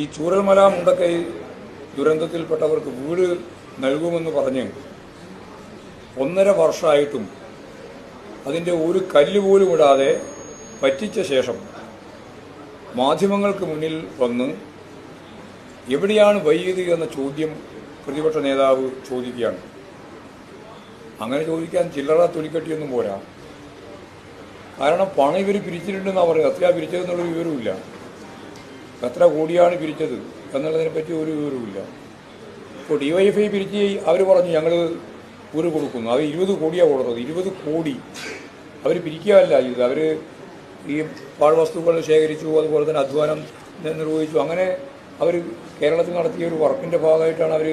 ഈ ചൂരൽമല മുണ്ടക്കൈ ദുരന്തത്തിൽപ്പെട്ടവർക്ക് വീട് നൽകുമെന്ന് പറഞ്ഞ് 1.5 വർഷമായിട്ടും അതിൻ്റെ ഒരു കല്ല് പോലും ഇടാതെ പറ്റിച്ച ശേഷം മാധ്യമങ്ങൾക്ക് മുന്നിൽ വന്ന് എവിടെയാണ് വൈദ്യുതി എന്ന ചോദ്യം പ്രതിപക്ഷ നേതാവ് ചോദിക്കുകയാണ്. അങ്ങനെ ചോദിക്കാൻ ചില്ലറ തൊലിക്കട്ടിയൊന്നും പോരാ. കാരണം പണം ഇവർ പിരിച്ചിട്ടുണ്ടെന്നാണ് പറയുന്നത്. എത്രയാ പിരിച്ചതെന്നുള്ളൊരു വിവരമില്ല. എത്ര കോടിയാണ് പിരിച്ചത് എന്നുള്ളതിനെപ്പറ്റി ഒരു വിവരവുമില്ല. ഇപ്പോൾ DYFI പിരിച്ച് അവർ പറഞ്ഞു ഞങ്ങൾ വീട് കൊടുക്കുന്നു. അവർ 20 കോടിയാണ് കൊടുത്തത്. 20 കോടി അവർ പിരിക്കുകയല്ല ചെയ്തത്. അവർ ഈ പാഴ്വസ്തുക്കൾ ശേഖരിച്ചു, അതുപോലെ തന്നെ അധ്വാനം നിർവഹിച്ചു. അങ്ങനെ അവർ കേരളത്തിൽ നടത്തിയ ഒരു വർക്കിൻ്റെ ഭാഗമായിട്ടാണ് അവർ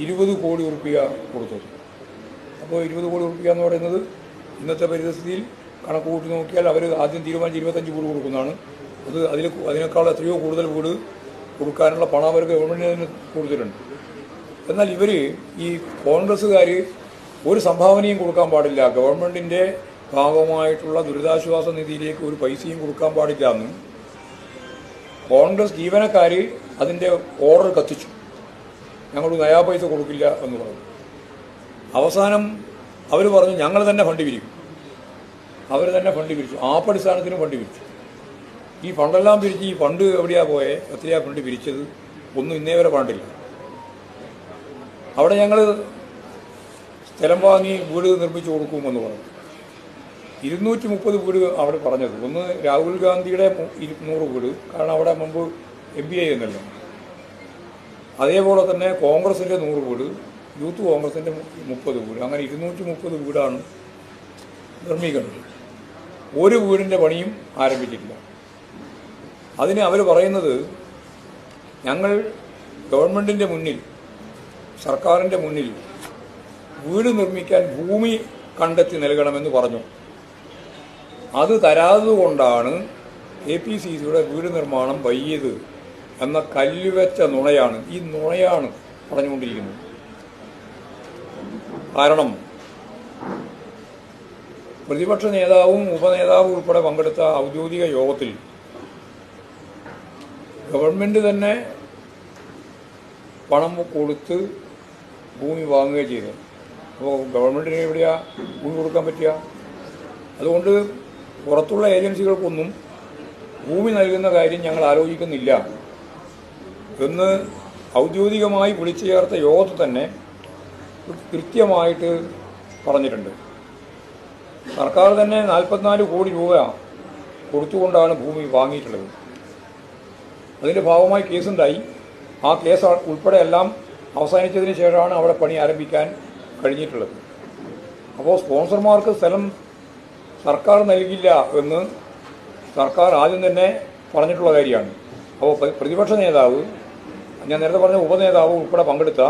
20 കോടി ഉറുപ്പിക കൊടുത്തത്. അപ്പോൾ 20 കോടി ഉറുപ്പിക എന്ന് പറയുന്നത് ഇന്നത്തെ പരിസ്ഥിതിയിൽ കണക്ക് കൂട്ടി നോക്കിയാൽ അവർ ആദ്യം തീരുമാനിച്ച് 25 വീട് കൊടുക്കുന്നതാണ്. അത് അതിനേക്കാൾ എത്രയോ കൂടുതൽ വീട് കൊടുക്കാനുള്ള പണം അവർക്ക് ഗവൺമെൻറ്റിന് കൊടുത്തിട്ടുണ്ട്. എന്നാൽ ഇവർ ഈ കോൺഗ്രസ്സുകാർ ഒരു സംഭാവനയും കൊടുക്കാൻ പാടില്ല, ഗവൺമെൻറ്റിൻ്റെ ഭാഗമായിട്ടുള്ള ദുരിതാശ്വാസ നിധിയിലേക്ക് ഒരു പൈസയും കൊടുക്കാൻ പാടില്ല എന്ന് കോൺഗ്രസ് ജീവനക്കാർ അതിൻ്റെ ഓർഡർ കത്തിച്ചു. ഞങ്ങൾ നയാ പൈസ കൊടുക്കില്ല എന്ന് പറഞ്ഞു. അവസാനം അവർ പറഞ്ഞു ഞങ്ങൾ തന്നെ ഫണ്ട് പിരിക്കും. അവർ തന്നെ ഫണ്ട് പിരിച്ചു. ആപ്പടിസ്ഥാനത്തിന് ഫണ്ട് പിരിച്ചു. ഈ ഫണ്ടെല്ലാം പിരിച്ച് ഈ ഫണ്ട് എവിടെയാണ് പോയെ, എത്രയാ ഫണ്ട് പിരിച്ചത് ഒന്നും ഇന്നേ വരെ ഫണ്ടില്ല. അവിടെ ഞങ്ങൾ സ്ഥലം വാങ്ങി വീട് നിർമ്മിച്ചു കൊടുക്കുമെന്ന് പറഞ്ഞു. 230 വീട് അവിടെ പറഞ്ഞത്. ഒന്ന് രാഹുൽ ഗാന്ധിയുടെ 100 വീട്, കാരണം അവിടെ മുമ്പ് MPA എന്നല്ലോ. അതേപോലെ തന്നെ കോൺഗ്രസിൻ്റെ 100 വീട്, യൂത്ത് കോൺഗ്രസിൻ്റെ 30 വീട്, അങ്ങനെ 230 വീടാണ് നിർമ്മിക്കുന്നത്. ഒരു വീടിൻ്റെ പണിയും ആരംഭിച്ചിട്ടില്ല. അതിന് അവർ പറയുന്നത് ഞങ്ങൾ ഗവൺമെൻറ്റിൻ്റെ മുന്നിൽ, സർക്കാരിൻ്റെ മുന്നിൽ വീട് നിർമ്മിക്കാൻ ഭൂമി കണ്ടെത്തി നൽകണമെന്ന് പറഞ്ഞു. അത് തരാതുകൊണ്ടാണ് APCCയുടെ വീട് നിർമ്മാണം വൈകിയത് എന്ന കല്ലുവെച്ച നുണയാണ്. ഈ നുണയാണ് പറഞ്ഞുകൊണ്ടിരിക്കുന്നത്. കാരണം പ്രതിപക്ഷ നേതാവും ഉപനേതാവും ഉൾപ്പെടെ പങ്കെടുത്ത ഔദ്യോഗിക യോഗത്തിൽ ഗവൺമെൻറ് തന്നെ പണം കൊടുത്ത് ഭൂമി വാങ്ങുകയും ചെയ്തത്. അപ്പോൾ ഗവൺമെൻറ്റിന് എവിടെയാണ് ഭൂമി കൊടുക്കാൻ പറ്റുക? അതുകൊണ്ട് പുറത്തുള്ള ഏജൻസികൾക്കൊന്നും ഭൂമി നൽകുന്ന കാര്യം ഞങ്ങൾ ആലോചിക്കുന്നില്ല എന്ന് ഔദ്യോഗികമായി വിളിച്ചു ചേർത്ത യോഗത്തിൽ തന്നെ കൃത്യമായിട്ട് പറഞ്ഞിട്ടുണ്ട്. സർക്കാർ തന്നെ 44 കോടി രൂപ കൊടുത്തുകൊണ്ടാണ് ഭൂമി വാങ്ങിയിട്ടുള്ളത്. അതിൻ്റെ ഭാഗമായി കേസുണ്ടായി. ആ കേസ് ഉൾപ്പെടെ എല്ലാം അവസാനിച്ചതിന് ശേഷമാണ് അവിടെ പണി ആരംഭിക്കാൻ കഴിഞ്ഞിട്ടുള്ളത്. അപ്പോൾ സ്പോൺസർമാർക്ക് സ്ഥലം സർക്കാർ നൽകില്ല എന്ന് സർക്കാർ ആദ്യം തന്നെ പറഞ്ഞിട്ടുള്ള കാര്യമാണ്. അപ്പോൾ പ്രതിപക്ഷ നേതാവ്, ഞാൻ നേരത്തെ പറഞ്ഞ ഉപനേതാവ് ഉൾപ്പെടെ പങ്കെടുത്ത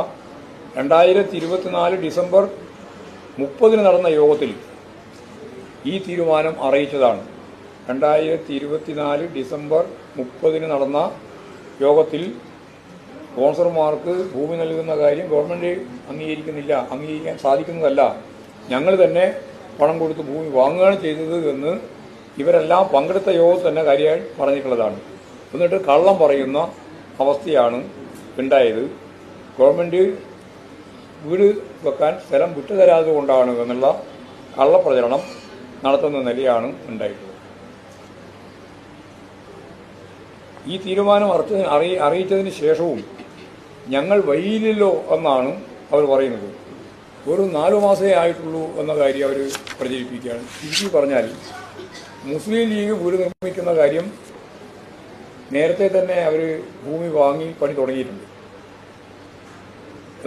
2024 ഡിസംബർ 30 നടന്ന യോഗത്തിൽ ഈ തീരുമാനം അറിയിച്ചതാണ്. 2024 ഡിസംബർ 30 നടന്ന യോഗത്തിൽ സ്പോൺസർമാർക്ക് ഭൂമി നൽകുന്ന കാര്യം ഗവൺമെൻറ് അംഗീകരിക്കാൻ സാധിക്കുന്നതല്ല, ഞങ്ങൾ തന്നെ പണം കൊടുത്ത് ഭൂമി വാങ്ങുകയാണ് ചെയ്തത് എന്ന് ഇവരെല്ലാം പങ്കെടുത്ത യോഗത്തിൽ തന്നെ കാര്യമായി പറഞ്ഞിട്ടുള്ളതാണ്. എന്നിട്ട് കള്ളം പറയുന്ന അവസ്ഥയാണ് ഉണ്ടായത്. ഗവൺമെൻറ് വീട് വെക്കാൻ സ്ഥലം വിട്ടുതരാതെ കൊണ്ടാണ് എന്നുള്ള കള്ളപ്രചരണം നടത്തുന്ന നിലയാണ് ഉണ്ടായിട്ടുള്ളത്. ഈ തീരുമാനം അറിയിച്ചതിന് ശേഷവും ഞങ്ങൾ വൈകില്ലല്ലോ എന്നാണ് അവർ പറയുന്നത്. ഒരു 4 മാസമേ ആയിട്ടുള്ളൂ എന്ന കാര്യം അവർ പ്രചരിപ്പിക്കുകയാണ്. ചുരുക്കി പറഞ്ഞാൽ മുസ്ലിം ലീഗ് വീട് നിർമ്മിക്കുന്ന കാര്യം നേരത്തെ തന്നെ അവർ ഭൂമി വാങ്ങി പണി തുടങ്ങിയിട്ടുണ്ട്.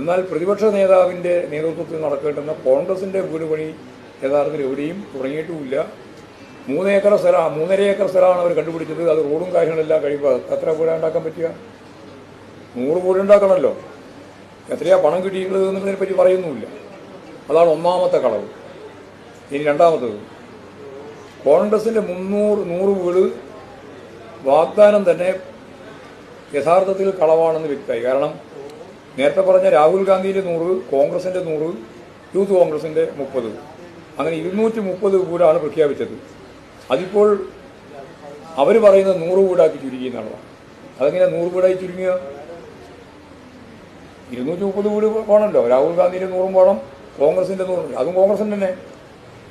എന്നാൽ പ്രതിപക്ഷ നേതാവിൻ്റെ നേതൃത്വത്തിൽ നടക്കേണ്ടുന്ന കോൺഗ്രസിൻ്റെ വീട് പണി യഥാർത്ഥത്തിൽ എവിടെയും തുടങ്ങിയിട്ടുമില്ല. 3 ഏക്കർ സ്ഥലമാണ്, 3.5 ഏക്കർ സ്ഥലമാണ് അവർ കണ്ടുപിടിച്ചത്. അത് റോഡും കാര്യങ്ങളെല്ലാം കഴിയുമ്പോൾ എത്ര വീട് ഉണ്ടാക്കാൻ പറ്റുക? 100 വീട് ഉണ്ടാക്കണമല്ലോ. എത്രയാ പണം കിട്ടിയിട്ടുള്ളത് എന്നതിനെ പറ്റി പറയുന്നുമില്ല. അതാണ് ഒന്നാമത്തെ കളവ്. ഇനി രണ്ടാമത്തത്, കോൺഗ്രസിൻ്റെ 100 വീട് വാഗ്ദാനം തന്നെ യഥാർത്ഥത്തിൽ കളവാണെന്ന് വ്യക്തമായി. കാരണം നേരത്തെ പറഞ്ഞ രാഹുൽ ഗാന്ധിൻ്റെ 100, കോൺഗ്രസിൻ്റെ 100, യൂത്ത് കോൺഗ്രസിൻ്റെ 30, അങ്ങനെ 230 വീടാണ് പ്രഖ്യാപിച്ചത്. അതിപ്പോൾ അവർ പറയുന്നത് 100 വീടാക്കി ചുരുക്കി എന്നുള്ളതാണ്. അതെങ്ങനെ 100 വീടായി ചുരുങ്ങിയ? 230 വീട് വേണമല്ലോ. രാഹുൽ ഗാന്ധിൻ്റെ 100 വേണം, കോൺഗ്രസിൻ്റെ 100, അതും കോൺഗ്രസിൻ്റെ തന്നെ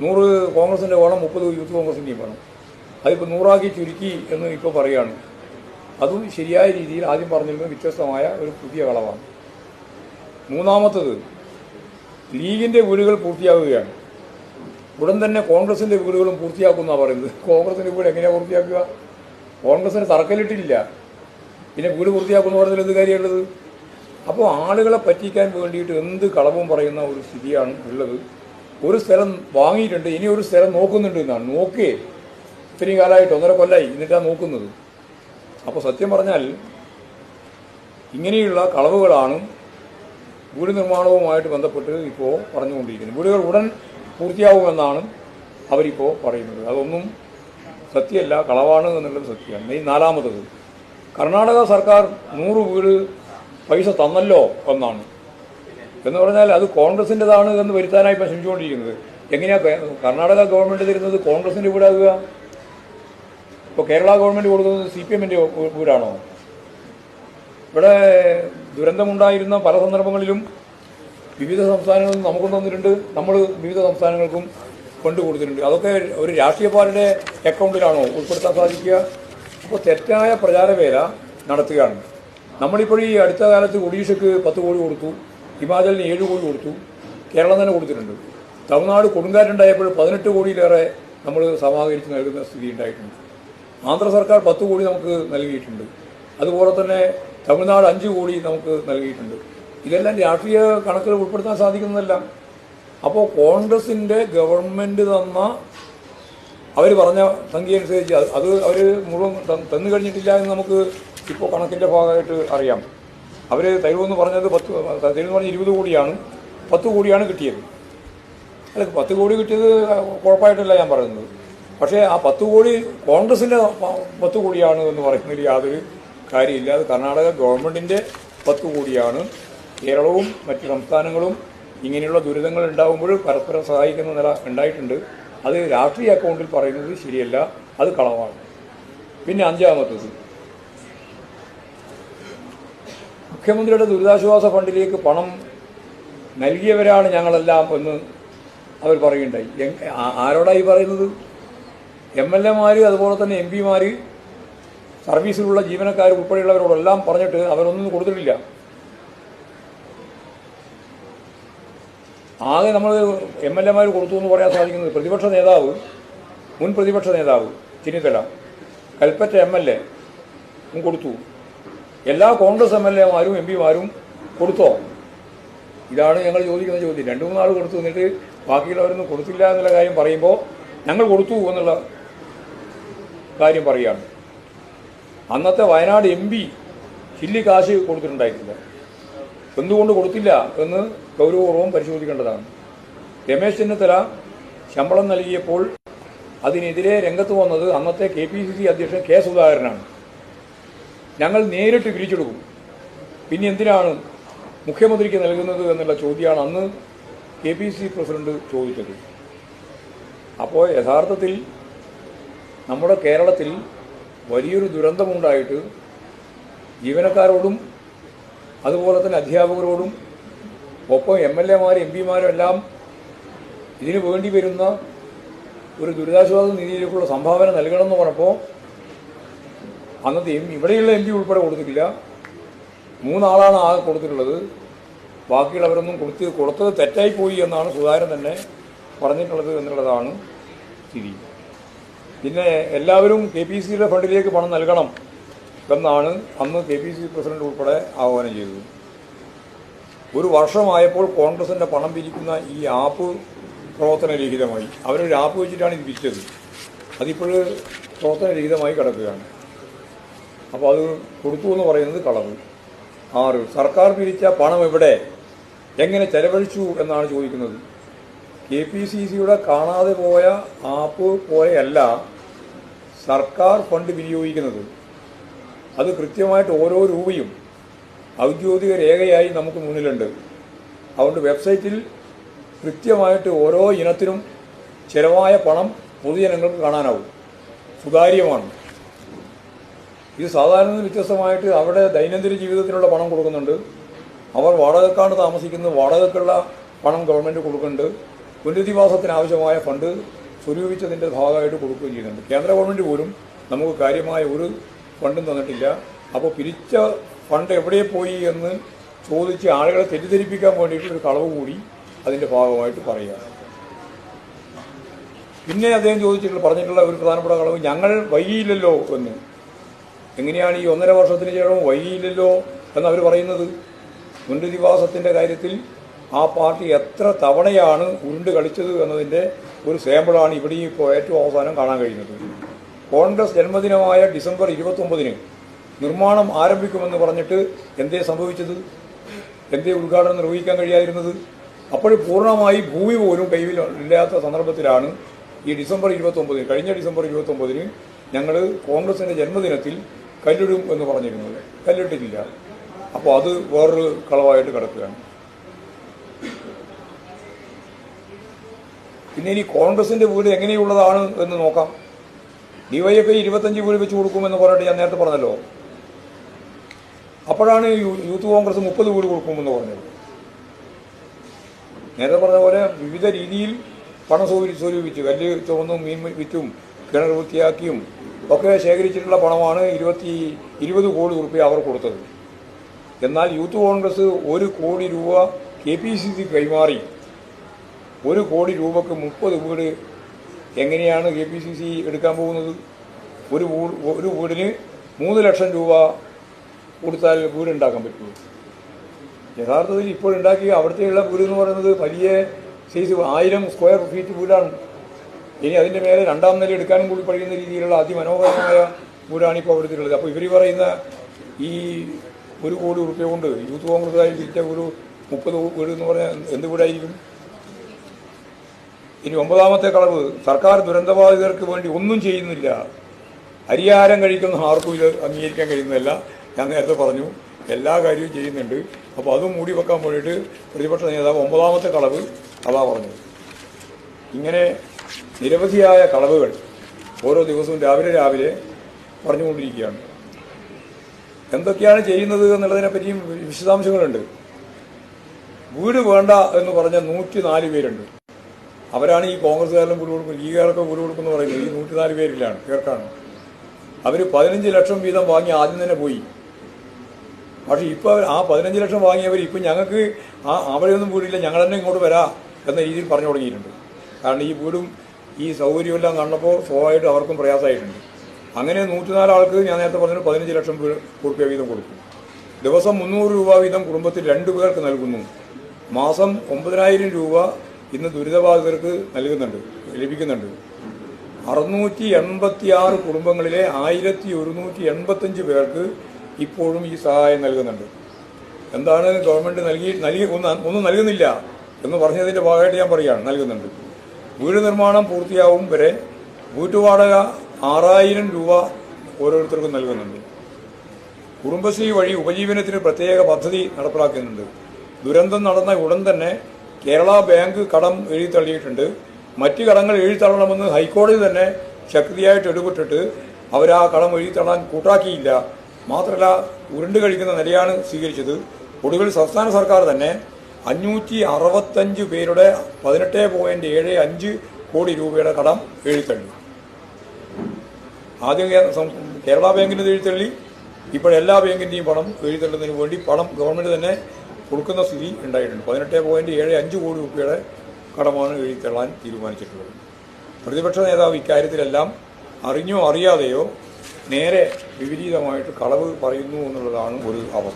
100 കോൺഗ്രസിൻ്റെ വേണം, 30 യൂത്ത് കോൺഗ്രസിൻ്റെയും വേണം. അതിപ്പോൾ 100ആക്കി ചുരുക്കി എന്ന് ഇപ്പോൾ പറയുകയാണ്. അതും ശരിയായ രീതിയിൽ ആദ്യം പറഞ്ഞിരുന്നത് വ്യത്യസ്തമായ ഒരു പുതിയ കളവാണ്. മൂന്നാമത്തത്, ലീഗിൻ്റെ വീടുകൾ പൂർത്തിയാവുകയാണ്. ഉടൻ തന്നെ കോൺഗ്രസിൻ്റെ വീടുകളും പൂർത്തിയാക്കുമെന്നാണ് പറയുന്നത്. കോൺഗ്രസിൻ്റെ വീട് എങ്ങനെയാണ് പൂർത്തിയാക്കുക? കോൺഗ്രസിന് തറക്കല്ലിട്ടില്ല, പിന്നെ വീട് പൂർത്തിയാക്കുമെന്ന് പറഞ്ഞാൽ എന്ത് കാര്യമുള്ളത്? അപ്പോൾ ആളുകളെ പറ്റിക്കാൻ വേണ്ടിയിട്ട് എന്ത് കളവും പറയുന്ന ഒരു സ്ഥിതിയാണ് ഉള്ളത്. ഒരു സ്ഥലം വാങ്ങിയിട്ടുണ്ട്, ഇനി ഒരു സ്ഥലം നോക്കുന്നുണ്ട് എന്നാണ്. നോക്കേ ഇത്രയും കാലമായിട്ട് 1.5 കൊല്ലമായി എന്നിട്ടാണ് നോക്കുന്നത്. അപ്പോൾ സത്യം പറഞ്ഞാൽ ഇങ്ങനെയുള്ള കളവുകളാണ് വീട് നിർമ്മാണവുമായിട്ട് ബന്ധപ്പെട്ട് ഇപ്പോൾ പറഞ്ഞുകൊണ്ടിരിക്കുന്നത്. വീടുകൾ ഉടൻ പൂർത്തിയാവുമെന്നാണ് അവരിപ്പോൾ പറയുന്നത്. അതൊന്നും സത്യമല്ല, കളവാണ് എന്നുള്ളത് സത്യമാണ്. ഈ നാലാമത്തത്, കർണാടക സർക്കാർ 100 വീട് പൈസ തന്നല്ലോ എന്നാണ്. എന്ന് പറഞ്ഞാൽ അത് കോൺഗ്രസിൻ്റെതാണ് എന്ന് വരുത്താനായി ഇപ്പം ശ്രമിച്ചുകൊണ്ടിരിക്കുന്നത്. എങ്ങനെയാണ് കർണാടക ഗവൺമെൻറ് തരുന്നത് കോൺഗ്രസിൻ്റെ വീടാകുക? ഇപ്പോൾ കേരള ഗവൺമെൻറ് കൊടുക്കുന്നത് CPM-ൻ്റെ വീടാണോ? ഇവിടെ ദുരന്തമുണ്ടായിരുന്ന പല സന്ദർഭങ്ങളിലും വിവിധ സംസ്ഥാനങ്ങളിൽ നമുക്ക് തന്നിട്ടുണ്ട്, നമ്മൾ വിവിധ സംസ്ഥാനങ്ങൾക്കും ഫണ്ട് കൊടുത്തിട്ടുണ്ട്. അതൊക്കെ ഒരു രാഷ്ട്രീയ പാർട്ടിയുടെ അക്കൗണ്ടിലാണോ ഉൾപ്പെടുത്താൻ സാധിക്കുക? അപ്പോൾ തെറ്റായ പ്രചാരവേല നടത്തുകയാണ്. നമ്മളിപ്പോൾ ഈ അടുത്ത കാലത്ത് ഒഡീഷയ്ക്ക് 10 കോടി കൊടുത്തു, ഹിമാചലിന് 7 കോടി കൊടുത്തു, കേരളം തന്നെ കൊടുത്തിട്ടുണ്ട്. തമിഴ്നാട് കൊടുങ്കാറ്റുണ്ടായപ്പോൾ 18 കോടിയിലേറെ നമ്മൾ സമാഹരിച്ച് നൽകുന്ന സ്ഥിതി ഉണ്ടായിട്ടുണ്ട്. ആന്ധ്ര സർക്കാർ 10 കോടി നമുക്ക് നൽകിയിട്ടുണ്ട്. അതുപോലെ തന്നെ തമിഴ്നാട് 5 കോടി നമുക്ക് നൽകിയിട്ടുണ്ട്. ഇതെല്ലാം രാഷ്ട്രീയ കണക്കുകൾ ഉൾപ്പെടുത്താൻ സാധിക്കുന്നതല്ല. അപ്പോൾ കോൺഗ്രസിൻ്റെ ഗവൺമെൻറ് തന്ന അവർ പറഞ്ഞ സംഖ്യ അനുസരിച്ച് അത് അവർ മുഴുവൻ തന്നു കഴിഞ്ഞിട്ടില്ല എന്ന് നമുക്ക് ഇപ്പോൾ കണക്കിൻ്റെ ഭാഗമായിട്ട് അറിയാം. അവർ തരുമെന്ന് പറഞ്ഞത് 20 കോടിയാണ്, 10 കോടിയാണ് കിട്ടിയത്. അല്ല, 10 കോടി കിട്ടിയത് കുഴപ്പമായിട്ടല്ല ഞാൻ പറയുന്നത്. പക്ഷേ ആ 10 കോടി കോൺഗ്രസിൻ്റെ 10 കോടിയാണ് എന്ന് പറയുന്നതിൽ യാതൊരു കാര്യമില്ല. അത് കർണാടക ഗവൺമെൻറ്റിൻ്റെ 10 കോടിയാണ്. കേരളവും മറ്റ് സംസ്ഥാനങ്ങളും ഇങ്ങനെയുള്ള ദുരിതങ്ങൾ ഉണ്ടാകുമ്പോൾ പരസ്പരം സഹായിക്കുന്ന നില ഉണ്ടായിട്ടുണ്ട്. അത് രാഷ്ട്രീയ അക്കൗണ്ടിൽ പറയുന്നത് ശരിയല്ല, അത് കളവാണ്. പിന്നെ അഞ്ചാമത്തത്, മുഖ്യമന്ത്രിയുടെ ദുരിതാശ്വാസ ഫണ്ടിലേക്ക് പണം നൽകിയവരാണ് ഞങ്ങളെല്ലാം എന്ന് അവർ പറയുകയുണ്ടായി. ആരോടായി പറയുന്നത്? MLA-മാർ, അതുപോലെ തന്നെ MP-മാർ, സർവീസിലുള്ള ജീവനക്കാർ ഉൾപ്പെടെയുള്ളവരോടെല്ലാം പറഞ്ഞിട്ട് അവരൊന്നും കൊടുത്തിട്ടില്ല. ആകെ നമ്മൾ MLA-മാർ കൊടുത്തു എന്ന് പറയാൻ സാധിക്കുന്നത് പ്രതിപക്ഷ നേതാവ്, മുൻ പ്രതിപക്ഷ നേതാവ് ചെന്നിത്തല, കൽപ്പറ്റ MLA കൊടുത്തു. എല്ലാ കോൺഗ്രസ് MLA-മാരും MP-മാരും കൊടുത്തോ? ഇതാണ് ഞങ്ങൾ ചോദിക്കുന്ന ചോദ്യം. 2-3 ആൾ കൊടുത്തു, എന്നിട്ട് ബാക്കിയുള്ളവരൊന്നും കൊടുത്തില്ല എന്നുള്ള കാര്യം പറയുമ്പോൾ ഞങ്ങൾ കൊടുത്തു എന്നുള്ള കാര്യം പറയുകയാണ്. അന്നത്തെ വയനാട് MP ചില്ലി കാശ് കൊടുത്തിട്ടുണ്ടായിട്ടില്ല. എന്തുകൊണ്ട് കൊടുത്തില്ല എന്ന് ഗൗരവപൂർവ്വം പരിശോധിക്കേണ്ടതാണ്. രമേശ് ചെന്നിത്തല ശമ്പളം നൽകിയപ്പോൾ അതിനെതിരെ രംഗത്ത് വന്നത് അന്നത്തെ KPCC അധ്യക്ഷൻ K. സുധാകരനാണ്. ഞങ്ങൾ നേരിട്ട് പിരിച്ചെടുക്കും, പിന്നെ എന്തിനാണ് മുഖ്യമന്ത്രിക്ക് നൽകുന്നത് എന്നുള്ള ചോദ്യമാണ് അന്ന് KPCC പ്രസിഡന്റ് ചോദിച്ചത്. അപ്പോൾ യഥാർത്ഥത്തിൽ നമ്മുടെ കേരളത്തിൽ വലിയൊരു ദുരന്തമുണ്ടായിട്ട് ജീവനക്കാരോടും അതുപോലെ തന്നെ അധ്യാപകരോടും ഒപ്പം MLA-മാരും MP-മാരും എല്ലാം ഇതിനു വേണ്ടി വരുന്ന ഒരു ദുരിതാശ്വാസ നിധിയിലേക്കുള്ള സംഭാവന നൽകണമെന്ന് പറഞ്ഞപ്പോൾ അന്നത്തെ ഇവിടെയുള്ള MP ഉൾപ്പെടെ കൊടുത്തിട്ടില്ല. 3 ആളാണ് ആകെ കൊടുത്തിട്ടുള്ളത്. ബാക്കിയുള്ളവരൊന്നും കൊടുത്തത് തെറ്റായിപ്പോയി എന്നാണ് സുധാകരൻ തന്നെ പറഞ്ഞിട്ടുള്ളത് എന്നുള്ളതാണ് സ്ഥിതി. പിന്നെ എല്ലാവരും KPCC-യുടെ ഫണ്ടിലേക്ക് പണം നൽകണം എന്നാണ് അന്ന് KPCC പ്രസിഡന്റ് ഉൾപ്പെടെ ആഹ്വാനം ചെയ്തത്. 1 വർഷമായപ്പോൾ കോൺഗ്രസിൻ്റെ പണം പിരിക്കുന്ന ഈ ആപ്പ് പ്രവർത്തനരഹിതമായി. അവരൊരു ആപ്പ് വെച്ചിട്ടാണ് ഇത് പിരിച്ചത്. അതിപ്പോൾ പ്രവർത്തനരഹിതമായി കിടക്കുകയാണ്. അപ്പോൾ അത് കൊടുത്തു എന്ന് പറയുന്നത് കളവ്. 6, സർക്കാർ പിരിച്ച പണം എവിടെ, എങ്ങനെ ചെലവഴിച്ചു എന്നാണ് ചോദിക്കുന്നത്. KPCC-യുടെ കാണാതെ പോയ ആപ്പ് പോലെയല്ല സർക്കാർ ഫണ്ട് വിനിയോഗിക്കുന്നത്. അത് കൃത്യമായിട്ട് ഓരോ രൂപയും ഔദ്യോഗിക രേഖയായി നമുക്ക് മുന്നിലുണ്ട്. അതുകൊണ്ട് വെബ്സൈറ്റിൽ കൃത്യമായിട്ട് ഓരോ ഇനത്തിനും ചിലവായ പണം പൊതുജനങ്ങൾക്ക് കാണാനാവും. സുതാര്യമാണ്. ഇത് സാധാരണ വ്യത്യസ്തമായിട്ട് അവിടെ ദൈനംദിന ജീവിതത്തിനുള്ള പണം കൊടുക്കുന്നുണ്ട്. അവർ വാടകക്കാണ് താമസിക്കുന്നത്, വാടകക്കുള്ള പണം ഗവൺമെൻറ് കൊടുക്കുന്നുണ്ട്. പുനരധിവാസത്തിന് ആവശ്യമായ ഫണ്ട് സ്വരൂപിച്ചതിൻ്റെ ഭാഗമായിട്ട് കൊടുക്കുകയും ചെയ്യുന്നുണ്ട്. കേന്ദ്ര ഗവൺമെൻറ് പോലും നമുക്ക് കാര്യമായ ഒരു ഫണ്ടും തന്നിട്ടില്ല. അപ്പോൾ പിരിച്ച ഫണ്ട് എവിടെ പോയി എന്ന് ചോദിച്ച് ആളുകളെ തെറ്റിദ്ധരിപ്പിക്കാൻ വേണ്ടിയിട്ട് ഒരു കളവ് കൂടി അതിൻ്റെ ഭാഗമായിട്ട് പറയുക. പിന്നെ അദ്ദേഹം പറഞ്ഞിട്ടുള്ള ഒരു പ്രധാനപ്പെട്ട കളവ്, ഞങ്ങൾ വൈകിയില്ലല്ലോ എന്ന്. എങ്ങനെയാണ് ഈ 1.5 വർഷത്തിന് ശേഷം വൈകിയില്ലല്ലോ എന്നവർ പറയുന്നത്? പുനരധിവാസത്തിൻ്റെ കാര്യത്തിൽ ആ പാർട്ടി എത്ര തവണയാണ് ഉരുണ്ട് കളിച്ചത് എന്നതിൻ്റെ ഒരു സാമ്പിളാണ് ഇവിടെ ഇപ്പോൾ ഏറ്റവും അവസാനം കാണാൻ കഴിയുന്നത്. കോൺഗ്രസ് ജന്മദിനമായ ഡിസംബർ 29-ന് നിർമ്മാണം ആരംഭിക്കുമെന്ന് പറഞ്ഞിട്ട് എന്തേ സംഭവിച്ചത്? എന്തേ ഉദ്ഘാടനം നിർവഹിക്കാൻ കഴിയാതിരുന്നത്? അപ്പോൾ പൂർണ്ണമായി ഭൂമി പോലും കയ്യിൽ ഇല്ലാത്ത സന്ദർഭത്തിലാണ് ഈ ഡിസംബർ 29-ന്, കഴിഞ്ഞ ഡിസംബർ 29-ന് ഞങ്ങൾ കോൺഗ്രസിൻ്റെ ജന്മദിനത്തിൽ കല്ലിടും എന്ന് പറഞ്ഞിരുന്നത്. കല്ലിട്ടിട്ടില്ല. അപ്പോൾ അത് വേറൊരു കളവായിട്ട് കിടക്കുകയാണ്. പിന്നെ ഇനി കോൺഗ്രസിൻ്റെ വീട് എങ്ങനെയുള്ളതാണ് എന്ന് നോക്കാം. ഡിവൈഎഫ്ഐ 25 വീട് വെച്ച് കൊടുക്കുമെന്ന് പറഞ്ഞിട്ട് ഞാൻ നേരത്തെ പറഞ്ഞല്ലോ. അപ്പോഴാണ് യൂത്ത് കോൺഗ്രസ് 30 വീട് കൊടുക്കുമെന്ന് പറഞ്ഞത്. നേരത്തെ പറഞ്ഞ പോലെ വിവിധ രീതിയിൽ പണം സ്വരൂപിച്ച് കല്ല് ചുവന്നും മീൻ വിറ്റും കിണർ വൃത്തിയാക്കിയും ഒക്കെ ശേഖരിച്ചിട്ടുള്ള പണമാണ് 20 കോടി രൂപ അവർ കൊടുത്തത്. എന്നാൽ യൂത്ത് കോൺഗ്രസ് 1 കോടി രൂപ KPCC കൈമാറി 1 കോടി രൂപക്ക് 30 വീട് എങ്ങനെയാണ് KPCC എടുക്കാൻ പോകുന്നത്? ഒരു വീടിന് 3 ലക്ഷം രൂപ കൊടുത്താൽ വീടുണ്ടാക്കാൻ പറ്റുമോ? യഥാർത്ഥത്തിൽ ഇപ്പോഴുണ്ടാക്കിയ അവിടുത്തെയുള്ള വീട് എന്ന് പറയുന്നത് വലിയ സൈസ് 1000 സ്ക്വയർ ഫീറ്റ് വീടാണ്. ഇനി അതിൻ്റെ മേലെ 2ാം നില എടുക്കാനും കൂടി കഴിയുന്ന രീതിയിലുള്ള അതിമനോഹരമായ വീടാണ് ഇപ്പോൾ അവിടുത്തെ. അപ്പോൾ ഇവർ പറയുന്ന ഈ 1 കോടി രൂപ കൊണ്ട് യൂത്ത് കോൺഗ്രസ്സുകാർ വിറ്റ ഒരു 30 വീട് എന്ന് പറഞ്ഞാൽ എന്ത് വീടായിരിക്കും? ഇനി 9ാമത്തെ കളവ്, സർക്കാർ ദുരന്തബാധിതർക്ക് വേണ്ടി ഒന്നും ചെയ്യുന്നില്ല. അരിയാരം കഴിക്കുന്ന ആർക്കും ഇത് അംഗീകരിക്കാൻ കഴിയുന്നതല്ല. ഞാൻ നേരത്തെ പറഞ്ഞു എല്ലാ കാര്യവും ചെയ്യുന്നുണ്ട്. അപ്പോൾ അതും മൂടി വെക്കാൻ വേണ്ടിയിട്ട് പ്രതിപക്ഷ നേതാവ് 9ാമത്തെ കളവ് അതാ പറഞ്ഞത്. ഇങ്ങനെ നിരവധിയായ കളവുകൾ ഓരോ ദിവസവും രാവിലെ പറഞ്ഞുകൊണ്ടിരിക്കുകയാണ്. എന്തൊക്കെയാണ് ചെയ്യുന്നത് എന്നുള്ളതിനെ പറ്റിയും വിശദാംശങ്ങളുണ്ട്. വീട് വേണ്ട എന്ന് പറഞ്ഞ 104 പേരുണ്ട്. അവരാണ് ഈ കോൺഗ്രസ്സുകാരിലും വീട് കൊടുക്കും, ലീഗുകാരൊക്കെ വീട് കൊടുക്കുമെന്ന് പറയുന്നത്. ഈ 104 പേരിലാണ് പേർക്കാണ്. അവർ 15 ലക്ഷം വീതം വാങ്ങി ആദ്യം തന്നെ പോയി. പക്ഷേ ഇപ്പോൾ ആ 15 ലക്ഷം വാങ്ങിയവർ ഇപ്പം ഞങ്ങൾക്ക് അവിടെയൊന്നും വീടില്ല, ഞങ്ങൾ തന്നെ ഇങ്ങോട്ട് വരാം എന്ന രീതിയിൽ പറഞ്ഞു തുടങ്ങിയിട്ടുണ്ട്. കാരണം ഈ വീടും ഈ സൗകര്യമെല്ലാം കണ്ടപ്പോൾ സ്വാഭാവികമായിട്ട് അവർക്കും പ്രയാസമായിട്ടുണ്ട്. അങ്ങനെ 104 ആൾക്ക് ഞാൻ നേരത്തെ പറഞ്ഞത് 15 ലക്ഷം രൂപ വീതം കൊടുക്കും. ദിവസം 300 രൂപ വീതം കുടുംബത്തിൽ 2 പേർക്ക് നൽകുന്നു. മാസം 9000 രൂപ ഇന്ന് ദുരിതബാധിതർക്ക് ലഭിക്കുന്നുണ്ട്. 686 കുടുംബങ്ങളിലെ 1185 പേർക്ക് ഇപ്പോഴും ഈ സഹായം നൽകുന്നുണ്ട്. എന്താണ് ഗവൺമെൻറ് ഒന്നും നൽകുന്നില്ല എന്ന് പറഞ്ഞതിൻ്റെ ഭാഗമായിട്ട് ഞാൻ പറയുകയാണ്, നൽകുന്നുണ്ട്. വീട് നിർമ്മാണം പൂർത്തിയാവും വരെ വീട്ടുവാടക 6000 രൂപ ഓരോരുത്തർക്കും നൽകുന്നുണ്ട്. കുടുംബശ്രീ വഴി ഉപജീവനത്തിന് പ്രത്യേക പദ്ധതി നടപ്പിലാക്കുന്നുണ്ട്. ദുരന്തം നടന്ന ഉടൻ തന്നെ കേരള ബാങ്ക് കടം എഴുതിത്തള്ളിയിട്ടുണ്ട്. മറ്റ് കടങ്ങൾ എഴുതിത്തള്ളണമെന്ന് ഹൈക്കോടതി തന്നെ ശക്തിയായിട്ട് ഇടപെട്ടിട്ട് അവർ ആ കടം എഴുതിത്തള്ളാൻ കൂട്ടാക്കിയില്ല. മാത്രമല്ല ഉരുണ്ട് കഴിക്കുന്ന നിലയാണ് സ്വീകരിച്ചത്. ഒടുവിൽ സംസ്ഥാന സർക്കാർ തന്നെ 565 പേരുടെ 18.75 കോടി രൂപയുടെ കടം എഴുതിത്തള്ളി. ആദ്യം കേരള ബാങ്കിൻ്റെ എഴുതിത്തള്ളി, ഇപ്പോഴെല്ലാ ബാങ്കിൻ്റെയും പണം എഴുതിത്തള്ളുന്നതിന് വേണ്ടി പണം ഗവൺമെൻറ് തന്നെ കൊടുക്കുന്ന സ്ഥിതി ഉണ്ടായിട്ടുണ്ട്. 18.75 കോടി രൂപയുടെ കടമാണ് എഴുതിത്തള്ളാൻ തീരുമാനിച്ചിട്ടുള്ളത്. പ്രതിപക്ഷ നേതാവ് ഇക്കാര്യത്തിലെല്ലാം അറിഞ്ഞോ അറിയാതെയോ നേരെ വിപരീതമായിട്ട് കളവ് പറയുന്നു എന്നുള്ളതാണ് ഒരു അവസ്ഥ.